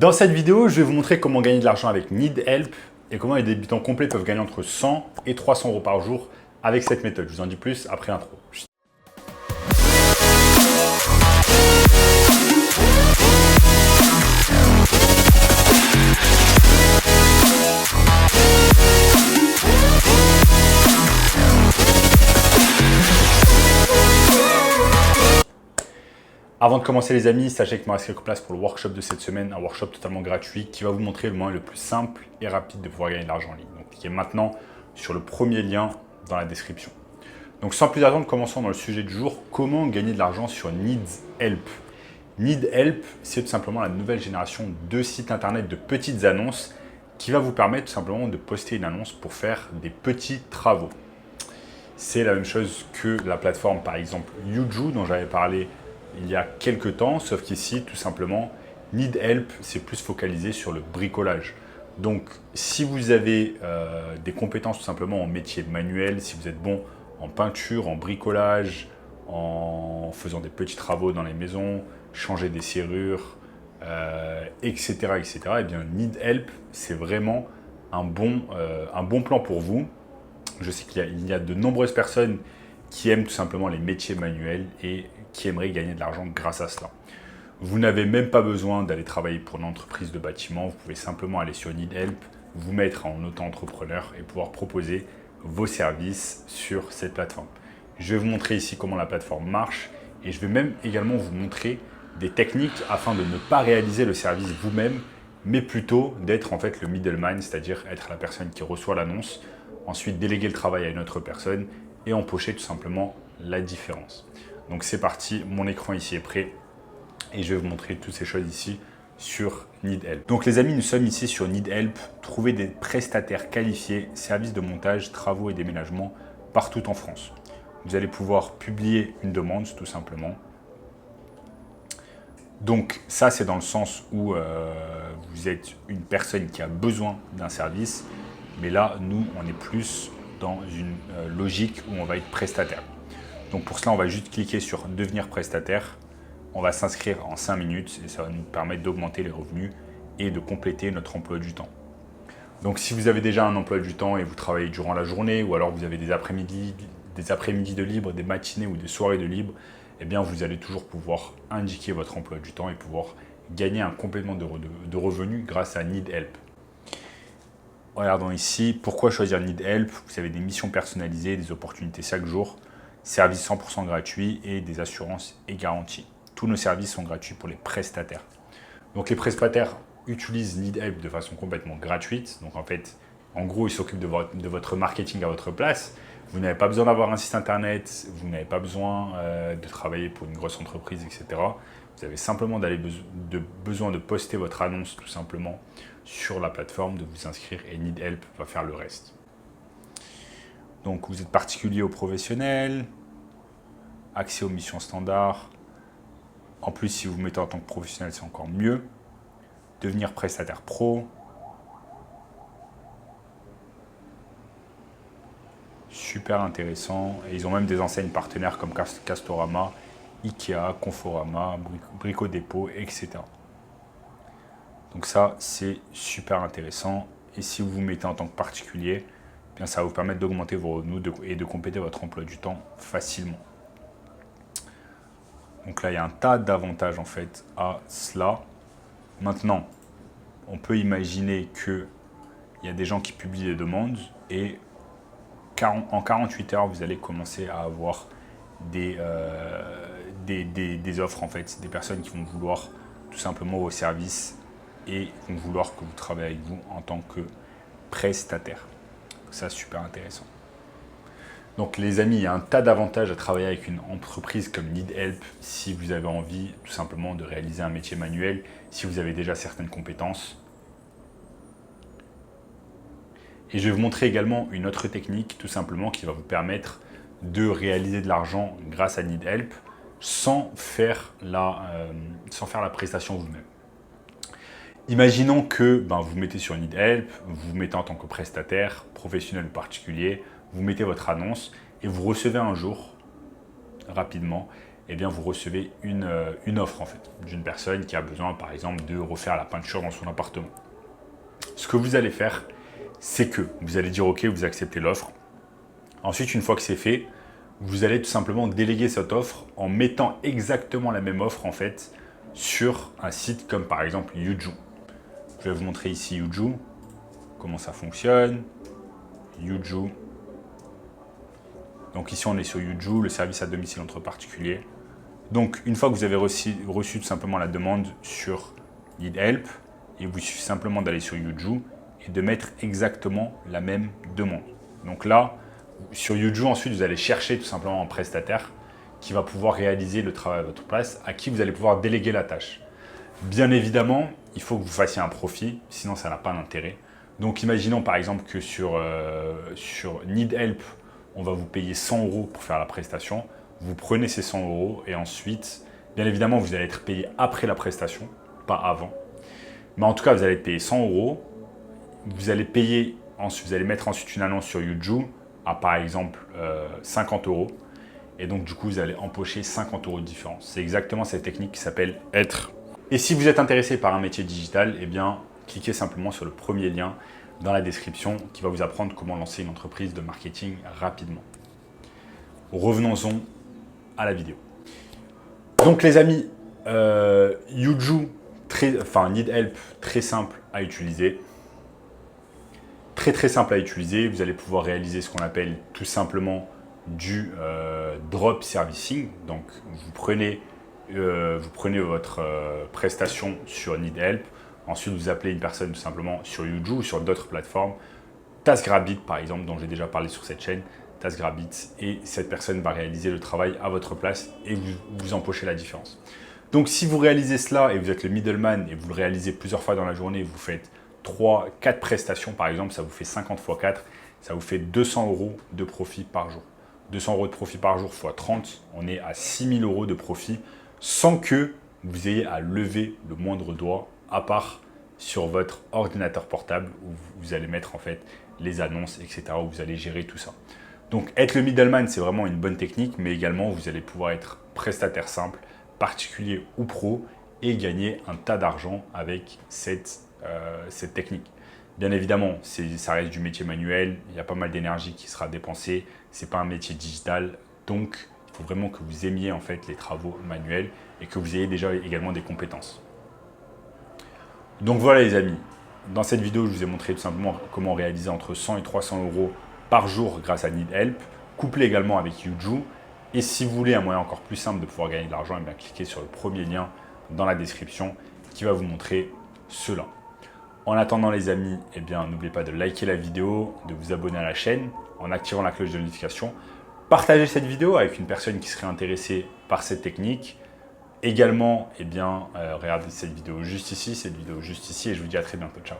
Dans cette vidéo, je vais vous montrer comment gagner de l'argent avec NeedHelp et comment les débutants complets peuvent gagner entre 100 et 300 euros par jour avec cette méthode. Je vous en dis plus après l'intro. Avant de commencer les amis, sachez qu'il me reste quelques places pour le workshop de cette semaine, un workshop totalement gratuit qui va vous montrer le moyen le plus simple et rapide de pouvoir gagner de l'argent en ligne. Donc cliquez maintenant sur le premier lien dans la description. Donc sans plus attendre, commençons dans le sujet du jour, comment gagner de l'argent sur NeedHelp. NeedHelp, c'est tout simplement la nouvelle génération de sites internet de petites annonces qui va vous permettre tout simplement de poster une annonce pour faire des petits travaux. C'est la même chose que la plateforme par exemple Yuju dont j'avais parlé il y a quelques temps, sauf qu'ici, tout simplement, NeedHelp, c'est plus focalisé sur le bricolage. Donc, si vous avez des compétences tout simplement en métier manuel, si vous êtes bon en peinture, en bricolage, en faisant des petits travaux dans les maisons, changer des serrures, etc., etc., eh bien, NeedHelp, c'est vraiment un bon plan pour vous. Je sais qu'il y a de nombreuses personnes qui aiment tout simplement les métiers manuels et qui aimeraient gagner de l'argent grâce à cela. Vous n'avez même pas besoin d'aller travailler pour une entreprise de bâtiment, vous pouvez simplement aller sur NeedHelp, vous mettre en auto-entrepreneur et pouvoir proposer vos services sur cette plateforme. Je vais vous montrer ici comment la plateforme marche et je vais même également vous montrer des techniques afin de ne pas réaliser le service vous-même, mais plutôt d'être en fait le middleman, c'est-à-dire être la personne qui reçoit l'annonce, ensuite déléguer le travail à une autre personne et empocher tout simplement la différence. Donc c'est parti, mon écran ici est prêt et je vais vous montrer toutes ces choses ici sur NeedHelp. Donc les amis, nous sommes ici sur NeedHelp, trouver des prestataires qualifiés, services de montage, travaux et déménagement partout en France. Vous allez pouvoir publier une demande tout simplement. Donc ça c'est dans le sens où vous êtes une personne qui a besoin d'un service, mais là nous on est plus dans une logique où on va être prestataire. Donc pour cela, on va juste cliquer sur devenir prestataire. On va s'inscrire en 5 minutes et ça va nous permettre d'augmenter les revenus et de compléter notre emploi du temps. Donc si vous avez déjà un emploi du temps et vous travaillez durant la journée ou alors vous avez des après-midi de libre, des matinées ou des soirées de libre, eh bien vous allez toujours pouvoir indiquer votre emploi du temps et pouvoir gagner un complément de revenus grâce à NeedHelp. Regardons ici, pourquoi choisir NeedHelp? Vous avez des missions personnalisées, des opportunités chaque jour, services 100% gratuits et des assurances et garanties. Tous nos services sont gratuits pour les prestataires. Donc les prestataires utilisent NeedHelp de façon complètement gratuite. Donc en fait, en gros, ils s'occupent de votre marketing à votre place. Vous n'avez pas besoin d'avoir un site internet, vous n'avez pas besoin de travailler pour une grosse entreprise, etc. Vous avez simplement besoin de poster votre annonce tout simplement sur la plateforme, de vous inscrire et NeedHelp va faire le reste. Donc vous êtes particulier ou professionnel, accès aux missions standards. En plus, si vous vous mettez en tant que professionnel, c'est encore mieux. Devenir prestataire pro. Super intéressant. Et ils ont même des enseignes partenaires comme Castorama, Ikea, Conforama, Brico Dépôt, etc. Donc ça, c'est super intéressant. Et si vous vous mettez en tant que particulier, bien, ça va vous permettre d'augmenter vos revenus et de compléter votre emploi du temps facilement. Donc là, il y a un tas d'avantages en fait à cela. Maintenant, on peut imaginer qu'il y a des gens qui publient des demandes et en 48 heures, vous allez commencer à avoir des offres en fait, des personnes qui vont vouloir tout simplement vos services et vont vouloir que vous travaillez avec vous en tant que prestataire. Ça, super intéressant. Donc les amis, il y a un tas d'avantages à travailler avec une entreprise comme NeedHelp si vous avez envie tout simplement de réaliser un métier manuel, si vous avez déjà certaines compétences. Et je vais vous montrer également une autre technique tout simplement qui va vous permettre de réaliser de l'argent grâce à NeedHelp sans faire la prestation vous-même. Imaginons que vous vous mettez sur NeedHelp, vous vous mettez en tant que prestataire, professionnel ou particulier, vous mettez votre annonce et vous recevez un jour, rapidement, eh bien, vous recevez une offre en fait, d'une personne qui a besoin par exemple de refaire la peinture dans son appartement. Ce que vous allez faire, c'est que vous allez dire OK, vous acceptez l'offre. Ensuite, une fois que c'est fait, vous allez tout simplement déléguer cette offre en mettant exactement la même offre en fait sur un site comme par exemple Yuju. Je vais vous montrer ici Yuju, comment ça fonctionne. Yuju. Donc ici on est sur Yuju, le service à domicile entre particuliers. Donc une fois que vous avez reçu tout simplement la demande sur Need Help, il vous suffit simplement d'aller sur Yuju et de mettre exactement la même demande. Donc là, sur Yuju, ensuite vous allez chercher tout simplement un prestataire qui va pouvoir réaliser le travail à votre place, à qui vous allez pouvoir déléguer la tâche. Bien évidemment, il faut que vous fassiez un profit, sinon ça n'a pas d'intérêt. Donc imaginons par exemple que sur Need Help, on va vous payer 100 € pour faire la prestation. Vous prenez ces 100 € et ensuite, bien évidemment, vous allez être payé après la prestation, pas avant. Mais en tout cas, vous allez être payé 100 €. Vous allez payer, vous allez mettre ensuite une annonce sur Yuju à par exemple 50 €. Et donc du coup, vous allez empocher 50 € de différence. C'est exactement cette technique qui s'appelle être. Et si vous êtes intéressé par un métier digital, eh bien, cliquez simplement sur le premier lien dans la description qui va vous apprendre comment lancer une entreprise de marketing rapidement. Revenons-en à la vidéo. Donc les amis, Yuju, Need Help, très simple à utiliser. Très simple à utiliser. Vous allez pouvoir réaliser ce qu'on appelle tout simplement du drop servicing. Donc vous prenez votre prestation sur Need Help. Ensuite, vous appelez une personne tout simplement sur Yuju ou sur d'autres plateformes. TaskRabbit, par exemple, dont j'ai déjà parlé sur cette chaîne. TaskRabbit, et cette personne va réaliser le travail à votre place et vous empochez la différence. Donc, si vous réalisez cela et vous êtes le middleman et vous le réalisez plusieurs fois dans la journée, vous faites 3-4 prestations, par exemple, ça vous fait 50 x 4, ça vous fait 200 € de profit par jour. 200 € de profit par jour x 30, on est à 6000 € de profit sans que vous ayez à lever le moindre doigt, à part sur votre ordinateur portable où vous allez mettre en fait les annonces, etc., où vous allez gérer tout ça. Donc être le middleman, c'est vraiment une bonne technique, mais également vous allez pouvoir être prestataire simple, particulier ou pro, et gagner un tas d'argent avec cette technique. Bien évidemment, ça reste du métier manuel, il y a pas mal d'énergie qui sera dépensée, ce n'est pas un métier digital, donc il faut vraiment que vous aimiez en fait les travaux manuels et que vous ayez déjà également des compétences. Donc voilà les amis, dans cette vidéo, je vous ai montré tout simplement comment réaliser entre 100 et 300 € par jour grâce à Need Help, couplé également avec Yuju. Et si vous voulez un moyen encore plus simple de pouvoir gagner de l'argent, eh bien cliquez sur le premier lien dans la description qui va vous montrer cela. En attendant les amis, eh bien n'oubliez pas de liker la vidéo, de vous abonner à la chaîne en activant la cloche de notification. Partagez cette vidéo avec une personne qui serait intéressée par cette technique. Également, eh bien, regardez cette vidéo juste ici, et je vous dis à très bientôt. Ciao.